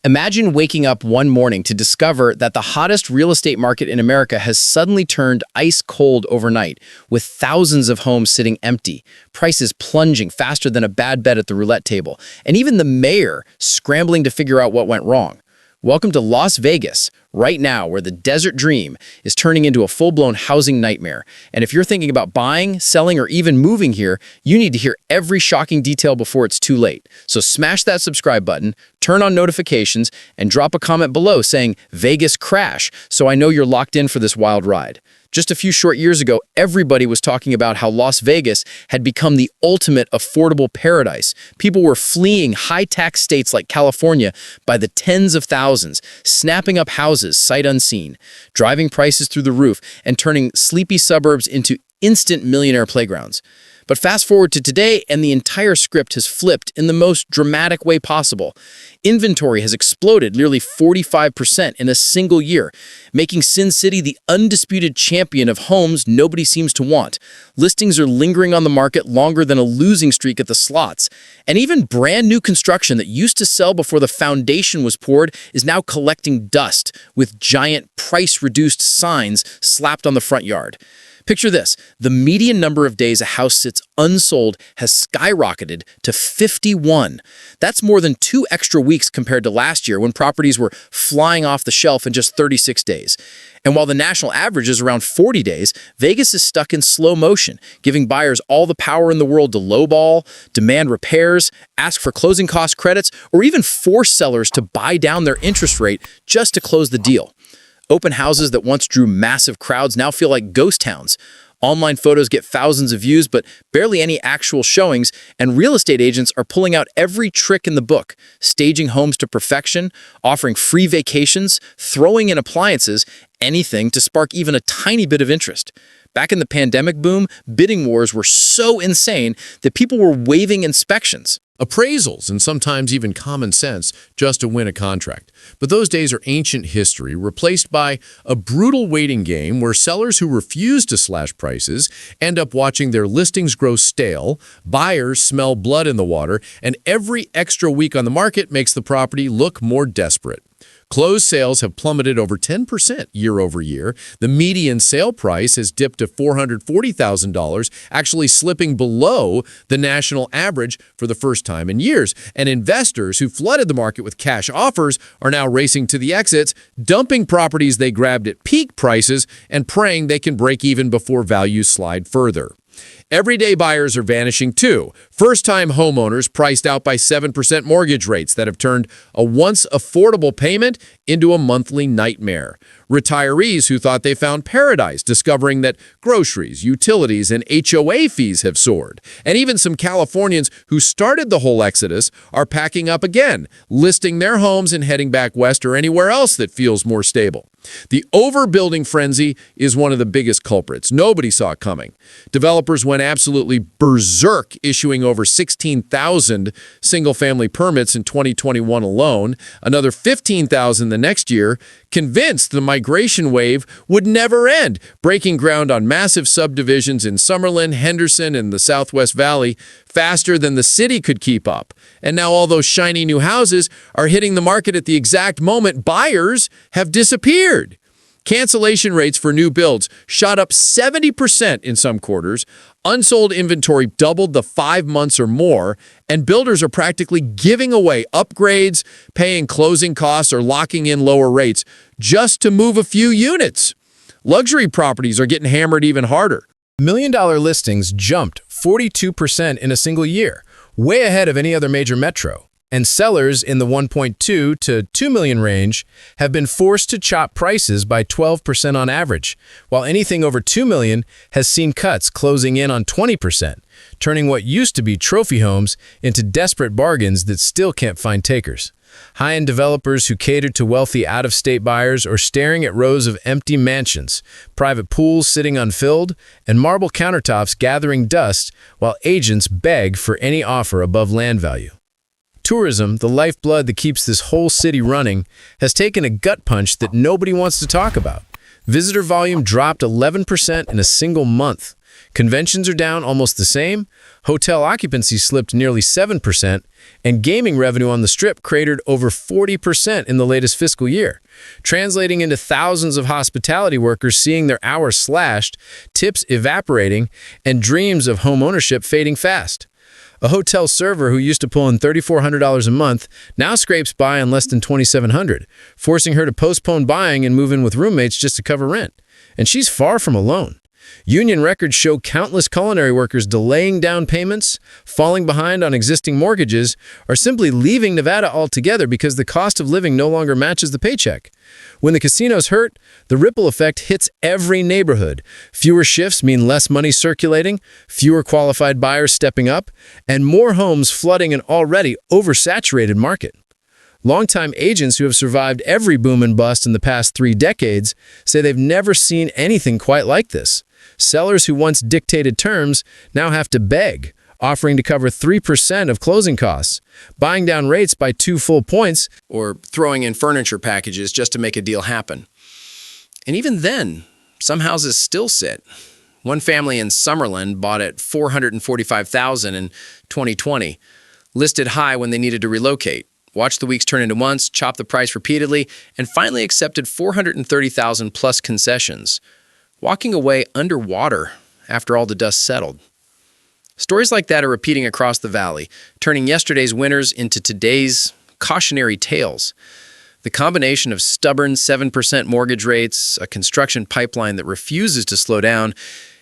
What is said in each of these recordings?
Imagine waking up one morning to discover that the hottest real estate market in America has suddenly turned ice cold overnight, with thousands of homes sitting empty, prices plunging faster than a bad bet at the roulette table, and even the mayor scrambling to figure out what went wrong. Welcome to Las Vegas, right now, where the desert dream is turning into a full-blown housing nightmare. And if you're thinking about buying, selling, or even moving here, you need to hear every shocking detail before it's too late. So smash that subscribe button, turn on notifications, and drop a comment below saying Vegas crash, so I know you're locked in for this wild ride. Just a few short years ago, everybody was talking about how Las Vegas had become the ultimate affordable paradise. People were fleeing high-tax states like California by the tens of thousands, snapping up houses sight unseen, driving prices through the roof, and turning sleepy suburbs into instant millionaire playgrounds. But fast forward to today, and the entire script has flipped in the most dramatic way possible. Inventory has exploded nearly 45% in a single year, making Sin City the undisputed champion of homes nobody seems to want. Listings are lingering on the market longer than a losing streak at the slots. And even brand new construction that used to sell before the foundation was poured is now collecting dust, with giant price-reduced signs slapped on the front yard. Picture this, the median number of days a house sits unsold has skyrocketed to 51. That's more than 2 extra weeks compared to last year when properties were flying off the shelf in just 36 days. And while the national average is around 40 days, Vegas is stuck in slow motion, giving buyers all the power in the world to lowball, demand repairs, ask for closing cost credits, or even force sellers to buy down their interest rate just to close the deal. Open houses that once drew massive crowds now feel like ghost towns. Online photos get thousands of views, but barely any actual showings, and real estate agents are pulling out every trick in the book, staging homes to perfection, offering free vacations, throwing in appliances, anything to spark even a tiny bit of interest. Back in the pandemic boom, bidding wars were so insane that people were waiving inspections, appraisals, and sometimes even common sense just to win a contract. But those days are ancient history, replaced by a brutal waiting game where sellers who refuse to slash prices end up watching their listings grow stale, buyers smell blood in the water, and every extra week on the market makes the property look more desperate. Closed sales have plummeted over 10% year over year. The median sale price has dipped to $440,000, actually slipping below the national average for the first time in years. And investors who flooded the market with cash offers are now racing to the exits, dumping properties they grabbed at peak prices and praying they can break even before values slide further. Everyday buyers are vanishing too. First-time homeowners priced out by 7% mortgage rates that have turned a once affordable payment into a monthly nightmare. Retirees who thought they found paradise, discovering that groceries, utilities, and HOA fees have soared. And even some Californians who started the whole exodus are packing up again, listing their homes and heading back west or anywhere else that feels more stable. The overbuilding frenzy is one of the biggest culprits. Nobody saw it coming. Developers went absolutely berserk, issuing over 16,000 single-family permits in 2021 alone, another 15,000 the next year, convinced the migration wave would never end, breaking ground on massive subdivisions in Summerlin, Henderson, and the Southwest Valley faster than the city could keep up. And now all those shiny new houses are hitting the market at the exact moment buyers have disappeared. Cancellation rates for new builds shot up 70% in some quarters. Unsold inventory doubled the 5 months or more, and builders are practically giving away upgrades, paying closing costs, or locking in lower rates just to move a few units. Luxury properties are getting hammered even harder. Million-dollar listings jumped 42% in a single year, way ahead of any other major metro. And sellers in the 1.2 to 2 million range have been forced to chop prices by 12% on average, while anything over 2 million has seen cuts closing in on 20%, turning what used to be trophy homes into desperate bargains that still can't find takers. High-end developers who cater to wealthy out-of-state buyers are staring at rows of empty mansions, private pools sitting unfilled, and marble countertops gathering dust while agents beg for any offer above land value. Tourism, the lifeblood that keeps this whole city running, has taken a gut punch that nobody wants to talk about. Visitor volume dropped 11% in a single month, Conventions are down almost the same, hotel occupancy slipped nearly 7%, and gaming revenue on the Strip cratered over 40% in the latest fiscal year, translating into thousands of hospitality workers seeing their hours slashed, tips evaporating, and dreams of homeownership fading fast. A hotel server who used to pull in $3,400 a month now scrapes by on less than $2,700, forcing her to postpone buying and move in with roommates just to cover rent. And she's far from alone. Union records show countless culinary workers delaying down payments, falling behind on existing mortgages, or simply leaving Nevada altogether because the cost of living no longer matches the paycheck. When the casinos hurt, the ripple effect hits every neighborhood. Fewer shifts mean less money circulating, fewer qualified buyers stepping up, and more homes flooding an already oversaturated market. Longtime agents who have survived every boom and bust in the past 3 decades say they've never seen anything quite like this. Sellers who once dictated terms now have to beg, offering to cover 3% of closing costs, buying down rates by 2 full points, or throwing in furniture packages just to make a deal happen. And even then, some houses still sit. One family in Summerlin bought at $445,000 in 2020, listed high when they needed to relocate, watched the weeks turn into months, chopped the price repeatedly, and finally accepted $430,000 plus concessions, walking away underwater after all the dust settled. Stories like that are repeating across the valley, turning yesterday's winners into today's cautionary tales. The combination of stubborn 7% mortgage rates, a construction pipeline that refuses to slow down,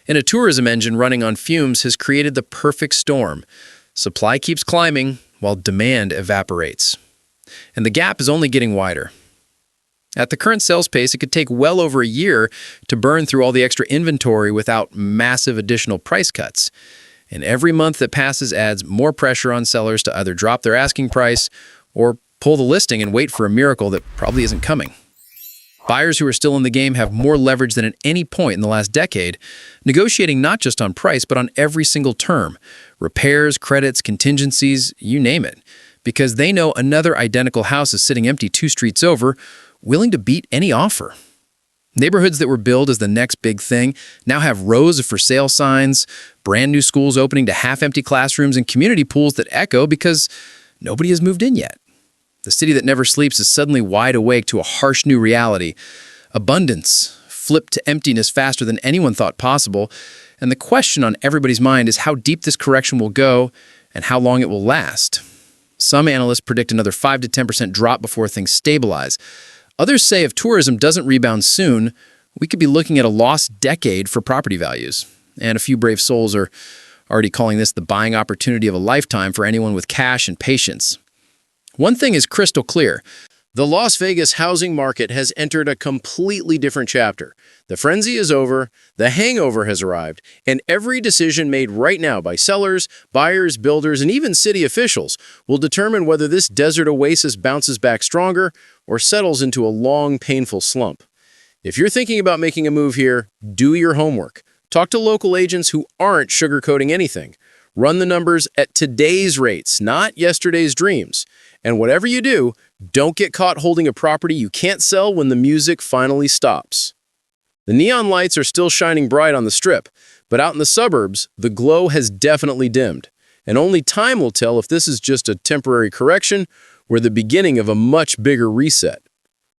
and a tourism engine running on fumes has created the perfect storm. Supply keeps climbing while demand evaporates. And the gap is only getting wider. At the current sales pace, it could take well over a year to burn through all the extra inventory without massive additional price cuts. And every month that passes adds more pressure on sellers to either drop their asking price or pull the listing and wait for a miracle that probably isn't coming. Buyers who are still in the game have more leverage than at any point in the last decade, negotiating not just on price, but on every single term. Repairs, credits, contingencies, you name it. Because they know another identical house is sitting empty 2 streets over, willing to beat any offer. Neighborhoods that were billed as the next big thing now have rows of for sale signs, brand new schools opening to half-empty classrooms, and community pools that echo because nobody has moved in yet. The city that never sleeps is suddenly wide awake to a harsh new reality. Abundance flipped to emptiness faster than anyone thought possible, and the question on everybody's mind is how deep this correction will go and how long it will last. Some analysts predict another 5 to 10% drop before things stabilize. Others say if tourism doesn't rebound soon, we could be looking at a lost decade for property values. And a few brave souls are already calling this the buying opportunity of a lifetime for anyone with cash and patience. One thing is crystal clear. The Las Vegas housing market has entered a completely different chapter. The frenzy is over, the hangover has arrived, and every decision made right now by sellers, buyers, builders, and even city officials will determine whether this desert oasis bounces back stronger or settles into a long, painful slump. If you're thinking about making a move here, do your homework. Talk to local agents who aren't sugarcoating anything. Run the numbers at today's rates, not yesterday's dreams. And whatever you do, don't get caught holding a property you can't sell when the music finally stops. The neon lights are still shining bright on the Strip, but out in the suburbs, the glow has definitely dimmed. And only time will tell if this is just a temporary correction or the beginning of a much bigger reset.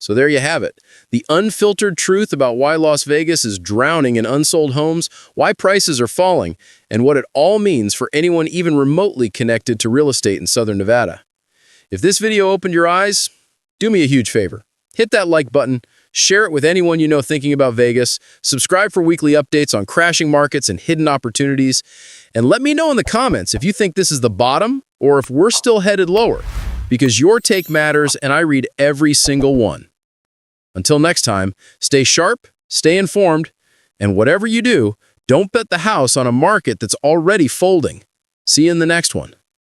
So there you have it. The unfiltered truth about why Las Vegas is drowning in unsold homes, why prices are falling, and what it all means for anyone even remotely connected to real estate in Southern Nevada. If this video opened your eyes, do me a huge favor. Hit that like button, share it with anyone you know thinking about Vegas, subscribe for weekly updates on crashing markets and hidden opportunities, and let me know in the comments if you think this is the bottom or if we're still headed lower, because your take matters and I read every single one. Until next time, stay sharp, stay informed, and whatever you do, don't bet the house on a market that's already folding. See you in the next one.